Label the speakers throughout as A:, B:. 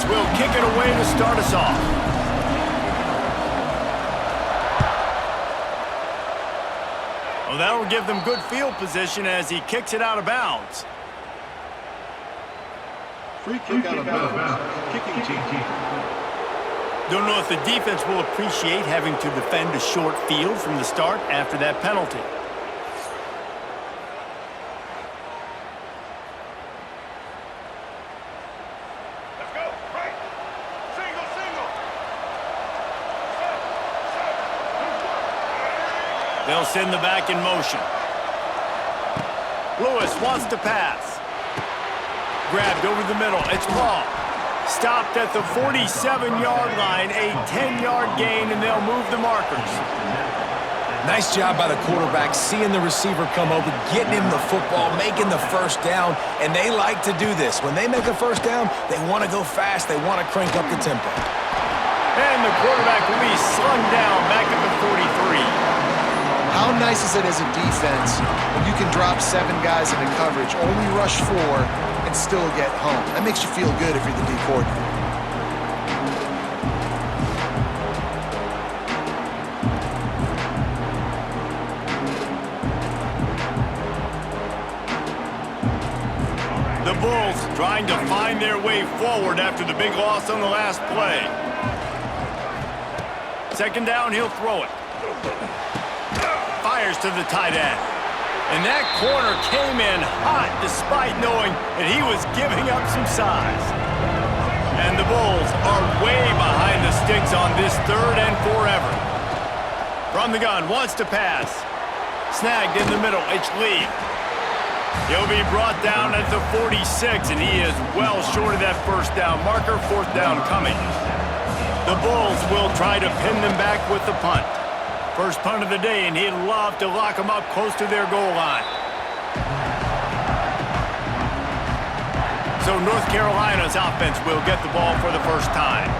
A: defense will kick it away to start us off. Well, that'll give them good field position as he kicks it out of bounds.
B: Free kick out of bounds. Kicking team.
A: Don't know if the defense will appreciate having to defend a short field from the start after that penalty.
C: Let's go. Right. Single.
A: They'll send the back in motion. Lewis wants to pass. Grabbed over the middle. It's Paul. Stopped at the 47-yard line, a 10-yard gain, and they'll move the markers.
D: Nice job by the quarterback, seeing the receiver come over, getting him the football, making the first down, and they like to do this. When they make a first down, they want to go fast. They want to crank up the tempo.
A: And the quarterback will be slung down back at the 43.
E: How nice is it as a defense when you can drop 7 guys into coverage, only rush 4, and still get home? That makes you feel good if you're the D coordinator.
A: The Bulls trying to find their way forward after the big loss on the last play. Second down, he'll throw it. Fires to the tight end. And that corner came in hot despite knowing that he was giving up some size. And the Bulls are way behind the sticks on this 3rd and forever. From the gun, wants to pass. Snagged in the middle, it's Lee. He'll be brought down at the 46, and he is well short of that first down marker. 4th down coming. The Bulls will try to pin them back with the punt. First punt of the day, and he'd love to lock them up close to their goal line. So North Carolina's offense will get the ball for the first time.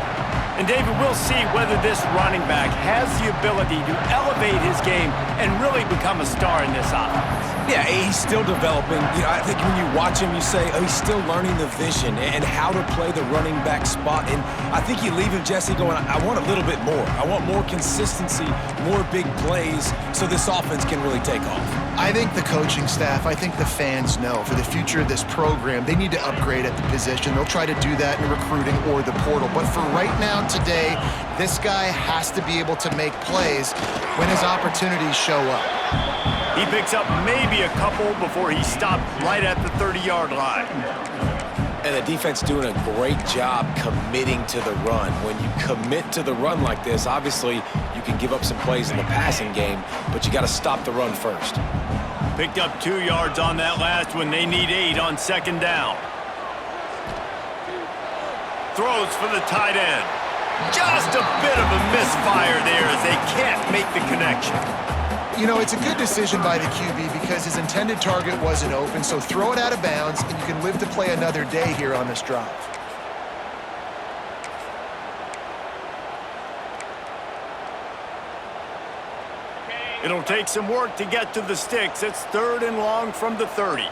A: And David, we'll see whether this running back has the ability to elevate his game and really become a star in this offense.
D: Yeah, he's still developing. You know, I think when you watch him, you say, oh, he's still learning the vision and how to play the running back spot. And I think you leave him, Jesse, going, I want a little bit more. I want more consistency, more big plays, so this offense can really take off.
E: I think the coaching staff, I think the fans know for the future of this program, they need to upgrade at the position. They'll try to do that in recruiting or the portal. But for right now, today, this guy has to be able to make plays when his opportunities show up.
A: He picks up maybe a couple before he stopped right at the 30-yard line.
D: And the defense doing a great job committing to the run. When you commit to the run like this, obviously you can give up some plays in the passing game, but you got to stop the run first.
A: Picked up 2 yards on that last one. They need 8 on 2nd down. Throws for the tight end. Just a bit of a misfire there as they can't make the connection.
E: You know, it's a good decision by the QB because his intended target wasn't open, so throw it out of bounds, and you can live to play another day here on this drive.
A: It'll take some work to get to the sticks. It's 3rd and long from the 30.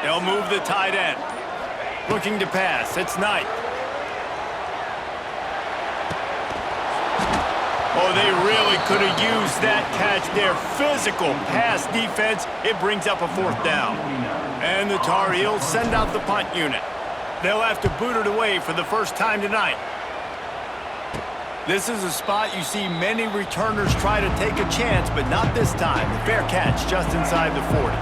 A: They'll move the tight end. Looking to pass. It's Knight. Oh, they really could have used that catch there. Physical pass defense. It brings up a 4th down. And the Tar Heels send out the punt unit. They'll have to boot it away for the first time tonight. This is a spot you see many returners try to take a chance, but not this time. The fair catch just inside the 40.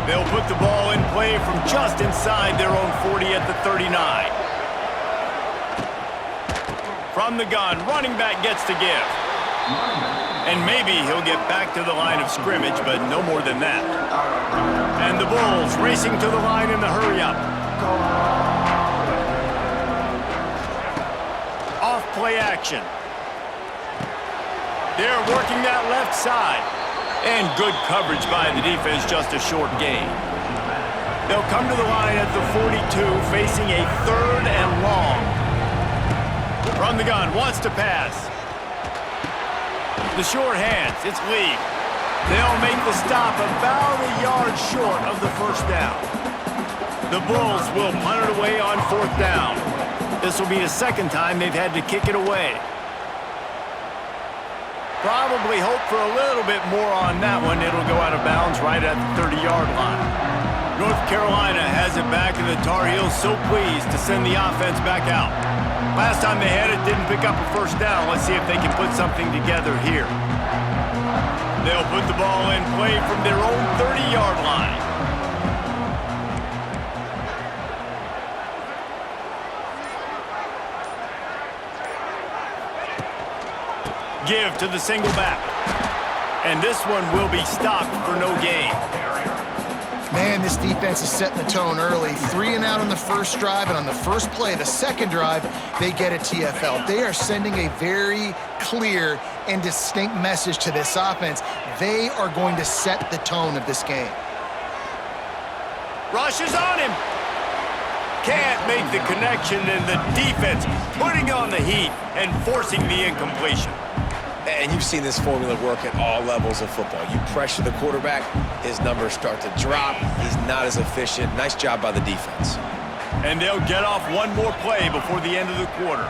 A: They'll put the ball in play from just inside their own 40 at the 39. From the gun, running back gets to give. And maybe he'll get back to the line of scrimmage, but no more than that. And the Bulls racing to the line in the hurry-up. Off play action. They're working that left side. And good coverage by the defense, just a short gain. They'll come to the line at the 42, facing a 3rd and long. From the gun, wants to pass. The short hands, it's Lee. They'll make the stop about a yard short of the first down. The Bulls will punt it away on 4th down. This will be the second time they've had to kick it away. Probably hope for a little bit more on that one. It'll go out of bounds right at the 30-yard line. North Carolina has it back, and the Tar Heels so pleased to send the offense back out. Last time they had it, didn't pick up a first down. Let's see if they can put something together here. They'll put the ball in play from their own 30-yard line. Give to the single back. And this one will be stopped for no gain.
E: Man, this defense is setting the tone early. 3 and out on the first drive, and on the first play, the second drive, they get a TFL. They are sending a very clear and distinct message to this offense. They are going to set the tone of this game.
A: Rush is on him. Can't make the connection, and the defense putting on the heat and forcing the incompletion.
D: And you've seen this formula work at all levels of football. You pressure the quarterback, his numbers start to drop. He's not as efficient. Nice job by the defense.
A: And they'll get off one more play before the end of the quarter.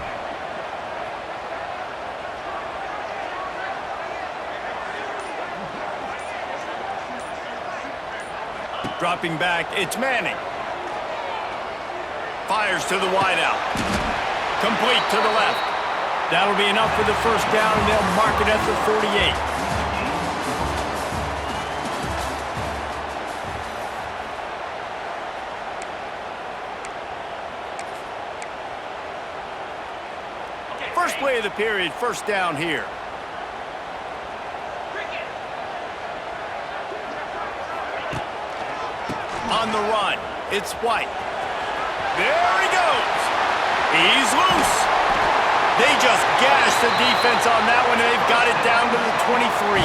A: Dropping back, it's Manning. Fires to the wideout. Complete to the left. That'll be enough for the first down, and they'll mark it at the 48. First play of the period, first down here. On the run, it's White. There he goes. He's loose. They just gashed the defense on that one, and they've got it down to the 23.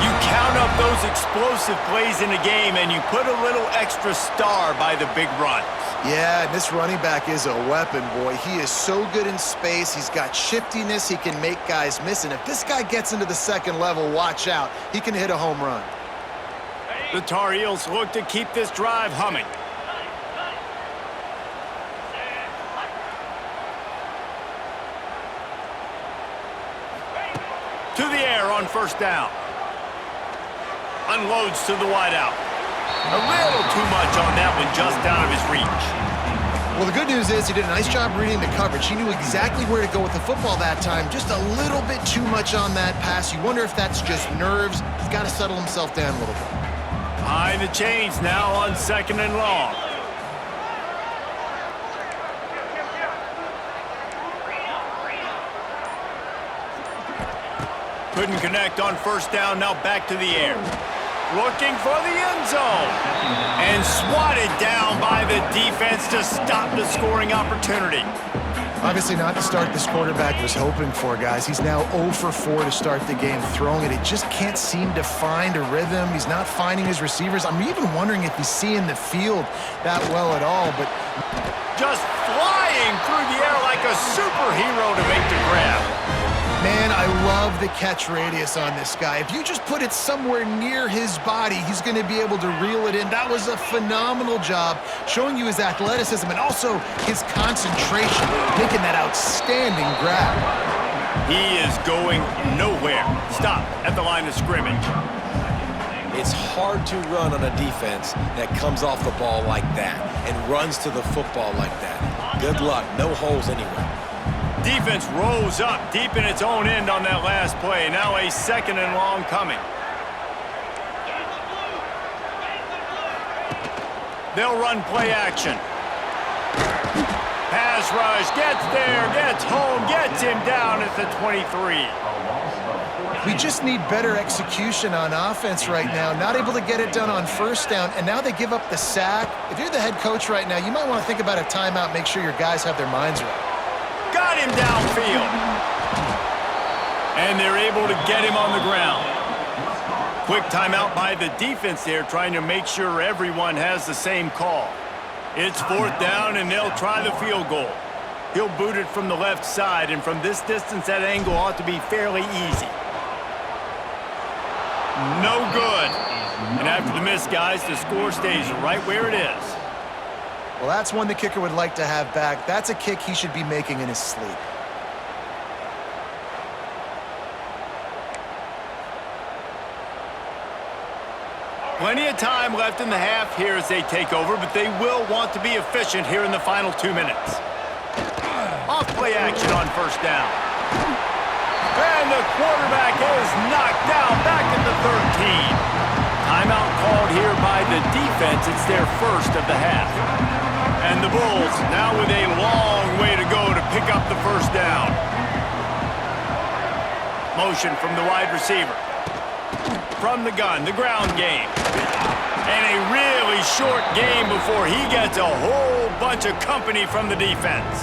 A: You count up those explosive plays in a game, and you put a little extra star by the big runs.
E: Yeah, this running back is a weapon, boy. He is so good in space. He's got shiftiness. He can make guys miss. And if this guy gets into the second level, watch out. He can hit a home run.
A: The Tar Heels look to keep this drive humming. To the air on first down. Unloads to the wideout. A little too much on that one, just out of his reach.
E: Well, the good news is he did a nice job reading the coverage. He knew exactly where to go with the football that time. Just a little bit too much on that pass. You wonder if that's just nerves. He's got to settle himself down a little bit.
A: Behind the chains now on second and long. Couldn't connect on first down, now back to the air. Looking for the end zone. And swatted down by the defense to stop the scoring opportunity.
E: Obviously not the start this quarterback was hoping for, guys. He's now 0 for 4 to start the game throwing it. He just can't seem to find a rhythm. He's not finding his receivers. I'm even wondering if he's seeing the field that well at all, but
A: just flying through the air like a superhero to make the grab.
E: man, I love the catch radius on this guy. If you just put it somewhere near his body, he's going to be able to reel it in. That was a phenomenal job, showing you his athleticism and also his concentration, making that outstanding grab.
A: He is going nowhere. Stop at the line of scrimmage.
D: It's hard to run on a defense that comes off the ball like that and runs to the football like that. Good luck. No holes anywhere.
A: Defense rose up deep in its own end on that last play. Now a second and long coming. They'll run play action. Pass rush, gets there, gets home, gets him down at the 23.
E: We just need better execution on offense right now. Not able to get it done on first down, and now they give up the sack. If you're the head coach right now, you might want to think about a timeout, make sure your guys have their minds right.
A: Got him downfield. And they're able to get him on the ground. Quick timeout by the defense there, trying to make sure everyone has the same call. It's fourth down, and they'll try the field goal. He'll boot it from the left side, and from this distance, that angle ought to be fairly easy. No good. And after the miss, guys, the score stays right where it is.
E: Well, that's one the kicker would like to have back. That's a kick he should be making in his sleep.
A: Plenty of time left in the half here as they take over, but they will want to be efficient here in the final 2 minutes. Off play action on first down. And the quarterback is knocked down back at the 13. Timeout called here by the defense. It's their first of the half. And the Bulls now with a long way to go to pick up the first down. Motion from the wide receiver. From the gun, the ground game. And a really short game before he gets a whole bunch of company from the defense.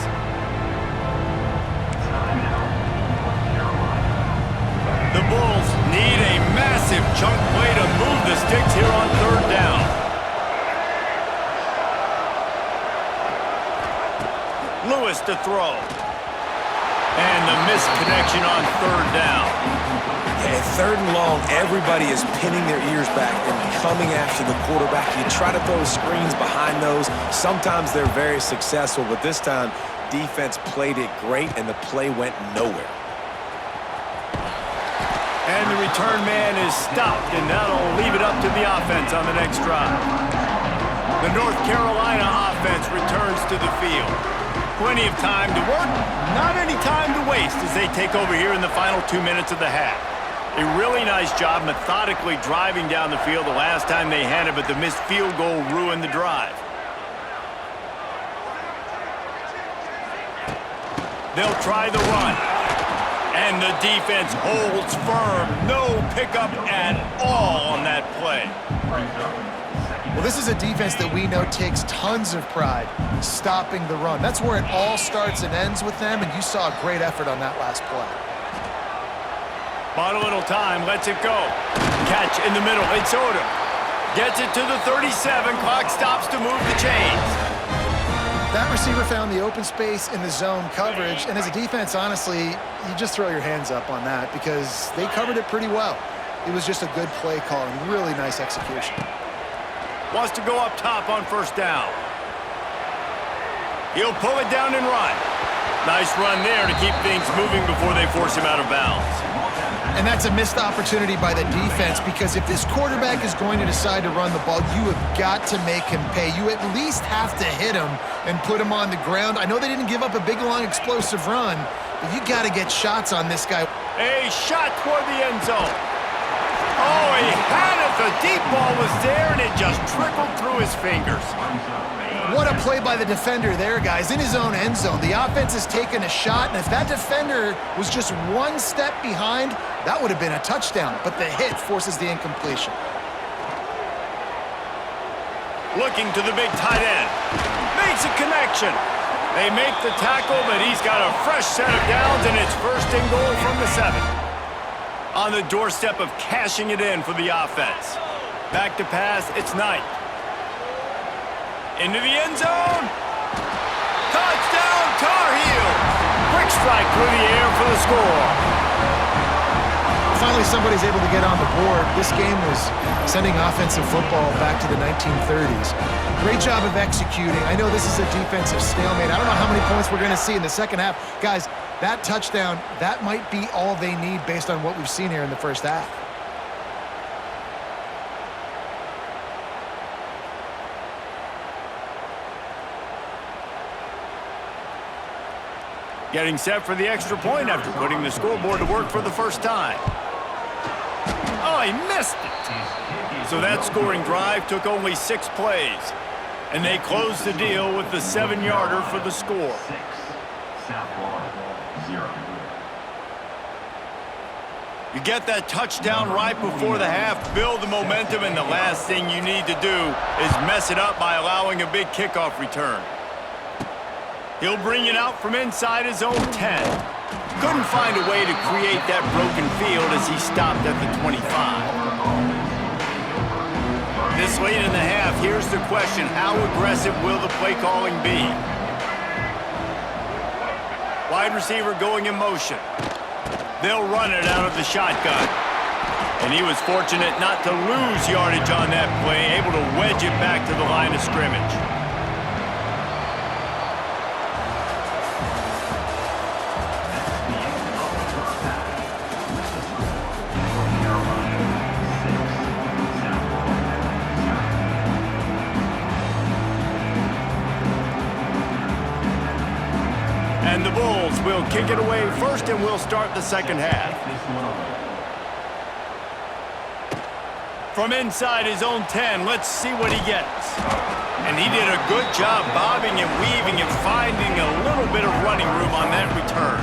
A: The Bulls need a massive chunk play to move the sticks here on third down. Lewis to throw. And the missed connection on third down.
D: At third and long, everybody is pinning their ears back and coming after the quarterback. You try to throw screens behind those. Sometimes they're very successful, but this time, defense played it great, and the play went nowhere.
A: And the return man is stopped, and that'll leave it up to the offense on the next drive. The North Carolina offense returns to the field. Plenty of time to work, not any time to waste as they take over here in the final 2 minutes of the half. A really nice job methodically driving down the field the last time they had it, but the missed field goal ruined the drive. They'll try the run. And the defense holds firm. No pickup at all on that play.
E: Well, this is a defense that we know takes tons of pride stopping the run. That's where it all starts and ends with them, and you saw a great effort on that last play.
A: Bought a little time, lets it go. Catch in the middle, it's Odom. Gets it to the 37, clock stops to move the chains.
E: That receiver found the open space in the zone coverage, and as a defense, honestly, you just throw your hands up on that because they covered it pretty well. It was just a good play call and really nice execution.
A: Wants to go up top on first down. He'll pull it down and run. Nice run there to keep things moving before they force him out of bounds.
E: And that's a missed opportunity by the defense because if this quarterback is going to decide to run the ball, you have got to make him pay. You at least have to hit him and put him on the ground. I know they didn't give up a big, long, explosive run, but you got to get shots on this guy.
A: A shot toward the end zone. Oh, he had it. The deep ball was there, and it just trickled through his fingers.
E: What a play by the defender there, guys, in his own end zone. The offense has taken a shot, and if that defender was just one step behind, that would have been a touchdown, but the hit forces the incompletion.
A: Looking to the big tight end. Makes a connection. They make the tackle, but he's got a fresh set of downs, and it's first and goal from the 7. On the doorstep of cashing it in for the offense. Back to pass, it's Knight. Into the end zone. Touchdown, Tar Heels. Quick strike through the air for the score.
E: Finally, somebody's able to get on the board. This game was sending offensive football back to the 1930s. Great job of executing. I know this is a defensive stalemate. I don't know how many points we're going to see in the second half. Guys, that touchdown, that might be all they need based on what we've seen here in the first half.
A: Getting set for the extra point after putting the scoreboard to work for the first time. Oh, he missed it. So that scoring drive took only 6 plays. And they closed the deal with the 7-yarder for the score.
F: 6, South Florida, 0.
A: You get that touchdown right before the half, build the momentum, and the last thing you need to do is mess it up by allowing a big kickoff return. He'll bring it out from inside his own 10. Couldn't find a way to create that broken field as he stopped at the 25. This late in the half, here's the question. How aggressive will the play calling be? Wide receiver going in motion. They'll run it out of the shotgun. And he was fortunate not to lose yardage on that play, able to wedge it back to the line of scrimmage. kick it away first, and we'll start the second half.
F: This one away.
A: From inside his own 10, let's see what he gets. And he did a good job bobbing and weaving and finding a little bit of running room on that return.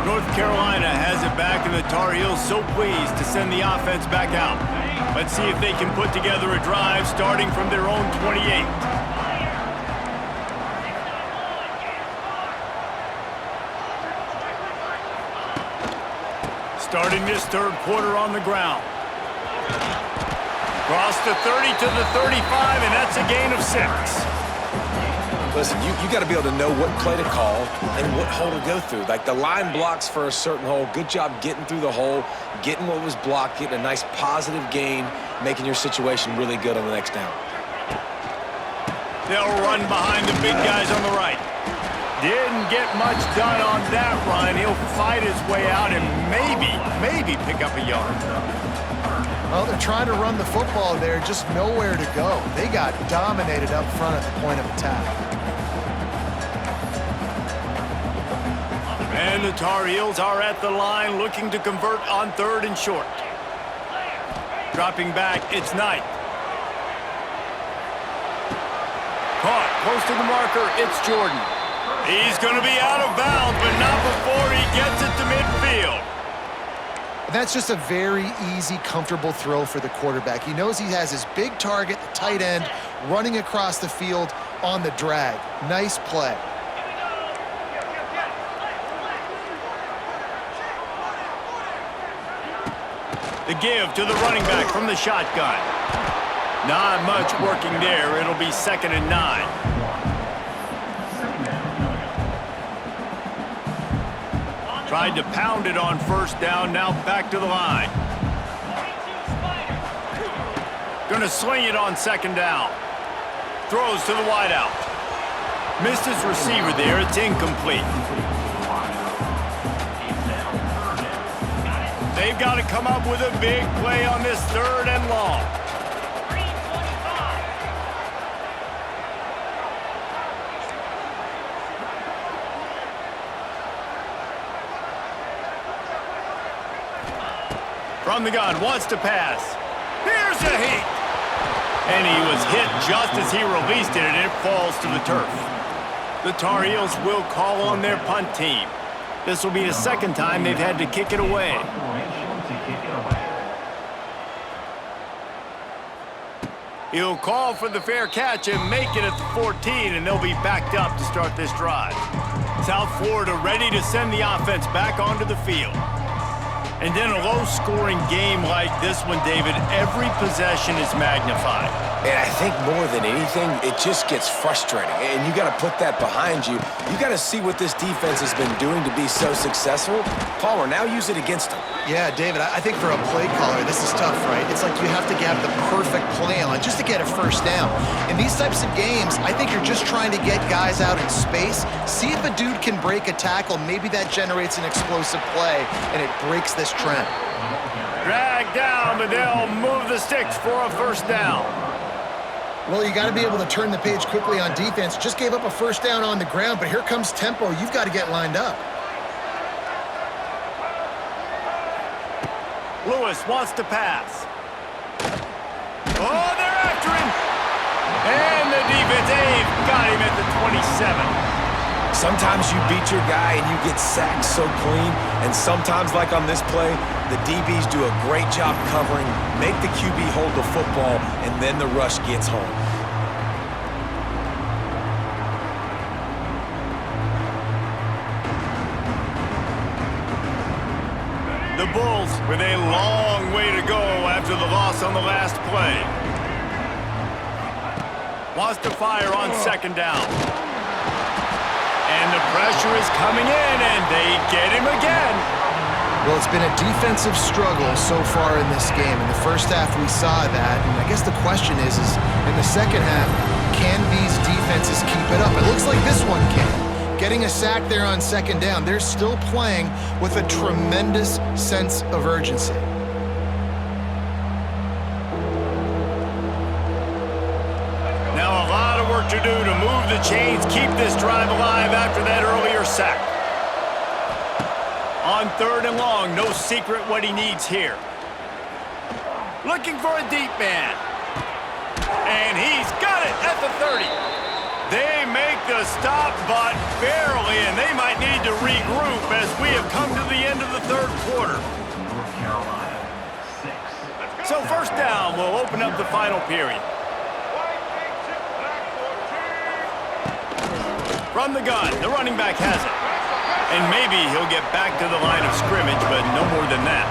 A: North Carolina has it back, and the Tar Heels so pleased to send the offense back out. Let's see if they can put together a drive starting from their own 28. Starting this third quarter on the ground. Cross the 30 to the 35, and that's a gain of 6.
D: Listen, you got to be able to know what play to call and what hole to go through. Like the line blocks for a certain hole. Good job getting through the hole, getting what was blocked, getting a nice positive gain, making your situation really good on the next down.
A: They'll run behind the big guys on the right. Didn't get much done on that run. He'll fight his way out and maybe pick up a yard.
E: Well, they're trying to run the football there, just nowhere to go. They got dominated up front at the point of attack.
A: And the Tar Heels are at the line looking to convert on 3rd and short. Dropping back, it's Knight. Caught close to the marker, it's Jordan. He's going to be out of bounds, but not before he gets it to midfield.
E: That's just a very easy, comfortable throw for the quarterback. He knows he has his big target, the tight end, running across the field on the drag. Nice play.
A: The give to the running back from the shotgun. Not much working there. It'll be 2nd and 9. Tried to pound it on 1st down, now back to the line. Gonna sling it on 2nd down. Throws to the wideout. Missed his receiver there, it's incomplete. They've got to come up with a big play on this 3rd and long. From the gun, wants to pass. Here's a heat. And he was hit just as he released it, and it falls to the turf. The Tar Heels will call on their punt team. This will be the 2nd time they've had to kick it away. He'll call for the fair catch and make it at the 14, and they'll be backed up to start this drive. South Florida ready to send the offense back onto the field. And in a low-scoring game like this one, David, every possession is magnified.
D: And I think more than anything, it just gets frustrating. And you got to put that behind you. You got to see what this defense has been doing to be so successful. Palmer, now use it against them.
E: Yeah, David, I think for a play caller, this is tough, right? It's like you have to have the perfect play on just to get a 1st down. In these types of games, I think you're just trying to get guys out in space, see if a dude can break a tackle. Maybe that generates an explosive play, and it breaks this trend.
A: Drag down, but they'll move the sticks for a 1st down.
E: Well, you got to be able to turn the page quickly on defense. Just gave up a 1st down on the ground, but here comes tempo. You've got to get lined up.
A: Lewis wants to pass. Oh, they're after him. And the defense, they've got him at the 27.
D: Sometimes you beat your guy and you get sacked so clean, and sometimes, like on this play, the DBs do a great job covering, make the QB hold the football, and then the rush gets home.
A: The Bulls with a long way to go after the loss on the last play. Wants to fire on 2nd down. And the pressure is coming in, and they get him again.
E: Well, it's been a defensive struggle so far in this game. In the 1st half, we saw that. And I guess the question is in the 2nd half, can these defenses keep it up? It looks like this one can. Getting a sack there on 2nd down. They're still playing with a tremendous sense of urgency.
A: Now a lot of work to do to move the chains, keep this drive alive after that earlier sack. On 3rd and long, no secret what he needs here. Looking for a deep man. And he's got it at the 30. They make the stop, but barely, and they might need to regroup as we have come to the end of the 3rd quarter.
F: North Carolina, 6.
A: So 1st down will open up the final period. From the gun, the running back has it. And maybe he'll get back to the line of scrimmage, but no more than that.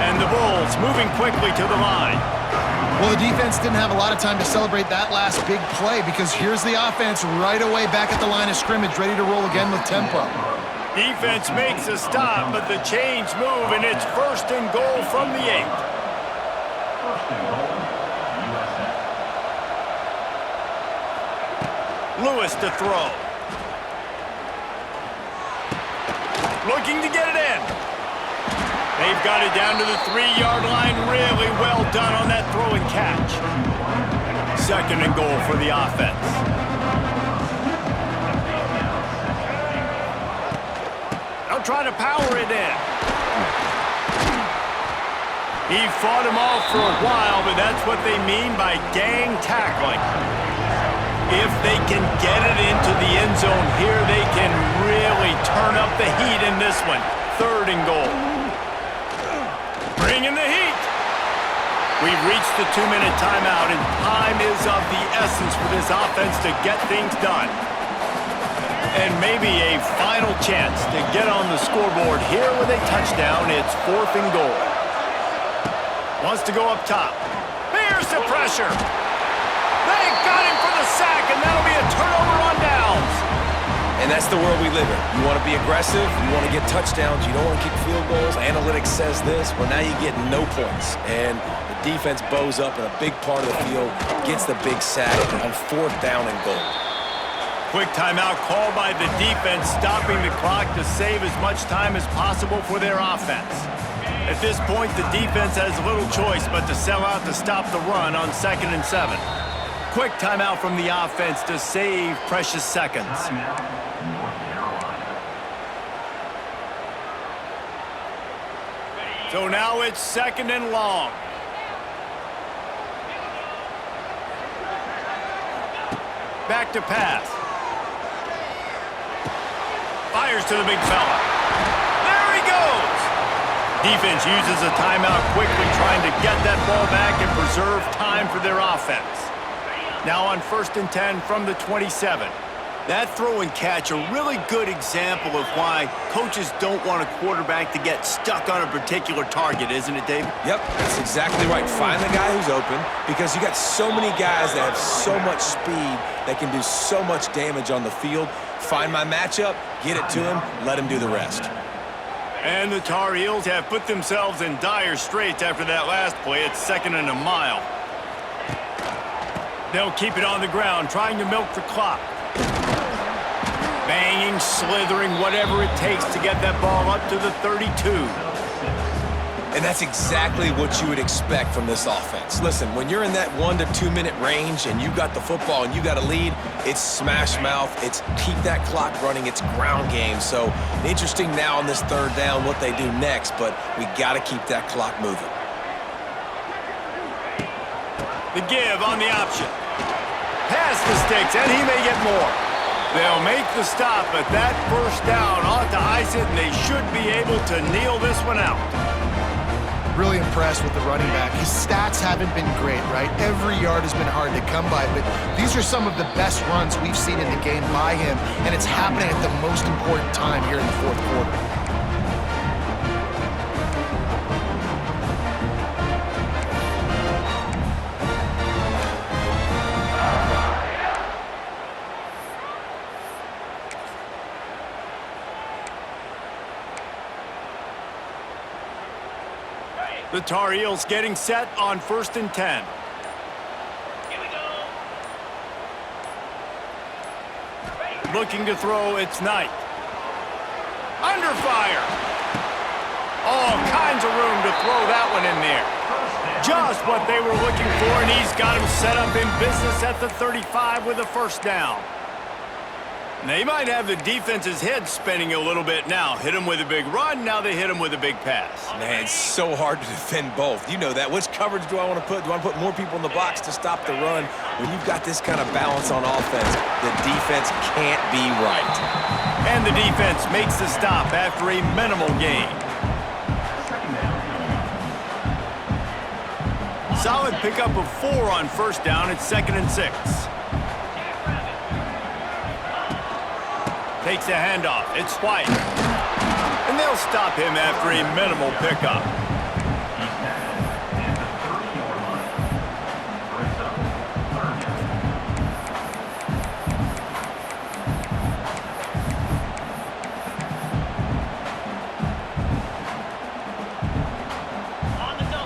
A: And the Bulls moving quickly to the line.
E: Well, the defense didn't have a lot of time to celebrate that last big play because here's the offense right away back at the line of scrimmage, ready to roll again with tempo.
A: Defense makes a stop, but the chains move, and it's 1st and goal from the 8.
F: 1st and goal, USF.
A: Lewis to throw. Looking to get it in. They've got it down to the 3-yard line. Really well done on that throw and catch. 2nd and goal for the offense. They'll try to power it in. He fought him off for a while, but that's what they mean by gang tackling. If they can get it into the end zone here, they can really turn up the heat in this one. 3rd and goal. Bring in the heat. We've reached the 2-minute timeout, and time is of the essence for this offense to get things done. And maybe a final chance to get on the scoreboard here with a touchdown. It's 4th and goal. Wants to go up top. Here's the pressure. They got him for the sack, and that'll be a turnover on downs.
D: And that's the world we live in. You want to be aggressive, you want to get touchdowns, you don't want to kick field goals. Analytics says this, well, now you get no points. And the defense bows up in a big part of the field, gets the big sack on 4th down and goal.
A: Quick timeout called by the defense, stopping the clock to save as much time as possible for their offense. At this point, the defense has little choice but to sell out to stop the run on 2nd and 7. Quick timeout from the offense to save precious seconds.
F: Timeout, North Carolina.
A: So now it's 2nd and long. Back to pass. Fires to the big fella. There he goes! Defense uses a timeout quickly, trying to get that ball back and preserve time for their offense. Now on 1st and 10 from the 27. That throw and catch, a really good example of why coaches don't want a quarterback to get stuck on a particular target, isn't it, David?
D: Yep, that's exactly right. Find the guy who's open because you got so many guys that have so much speed that can do so much damage on the field. Find my matchup, get it to him, let him do the rest.
A: And the Tar Heels have put themselves in dire straits after that last play. It's 2nd and a mile. They'll keep it on the ground, trying to milk the clock. Banging, slithering, whatever it takes to get that ball up to the 32.
D: And that's exactly what you would expect from this offense. Listen, when you're in that 1 to 2 minute range and you got the football and you got a lead, it's smash mouth, it's keep that clock running, it's ground game. So interesting now on this 3rd down what they do next, but we got to keep that clock moving.
A: The give on the option. Pass the sticks, and he may get more. They'll make the stop, but that 1st down ought to ice it, and they should be able to kneel this one out.
E: Really impressed with the running back. His stats haven't been great, right? Every yard has been hard to come by, but these are some of the best runs we've seen in the game by him, and it's happening at the most important time here in the 4th quarter.
A: The Tar Heels getting set on 1st and 10.
C: Here we go.
A: Looking to throw, it's Knight. Under fire. All kinds of room to throw that one in there. Just what they were looking for, and he's got him set up in business at the 35 with a 1st down. They might have the defense's head spinning a little bit now. Hit him with a big run, now they hit him with a big pass.
D: Man, it's so hard to defend both. You know that. Which coverage do I want to put? Do I want to put more people in the box to stop the run? When you've got this kind of balance on offense, the defense can't be right.
A: And the defense makes the stop after a minimal gain. Solid pickup of 4 on first down. It's 2nd and 6. Takes a handoff. It's White. And they'll stop him after a minimal pickup.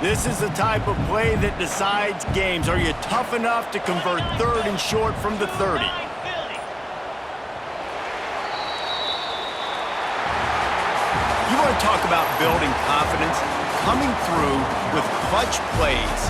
A: This is the type of play that decides games. Are you tough enough to convert 3rd and short from the 30? You want to talk about building confidence? Coming through with clutch plays,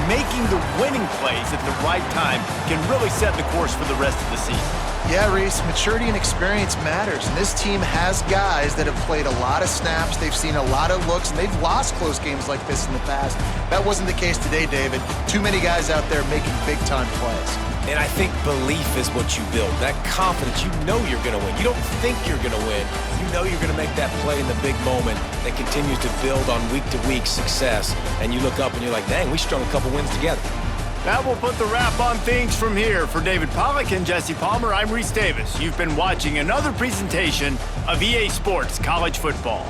A: making the winning plays at the right time can really set the course for the rest of the season.
E: Yeah, Reese, maturity and experience matters, and this team has guys that have played a lot of snaps, they've seen a lot of looks, and they've lost close games like this in the past. That wasn't the case today, David. Too many guys out there making big-time plays.
D: And I think belief is what you build. That confidence, you know you're going to win. You don't think you're going to win. You know you're going to make that play in the big moment that continues to build on week-to-week success. And you look up and you're like, dang, we strung a couple wins together.
A: That will put the wrap on things from here. For David Pollack and Jesse Palmer, I'm Reese Davis. You've been watching another presentation of EA Sports College Football.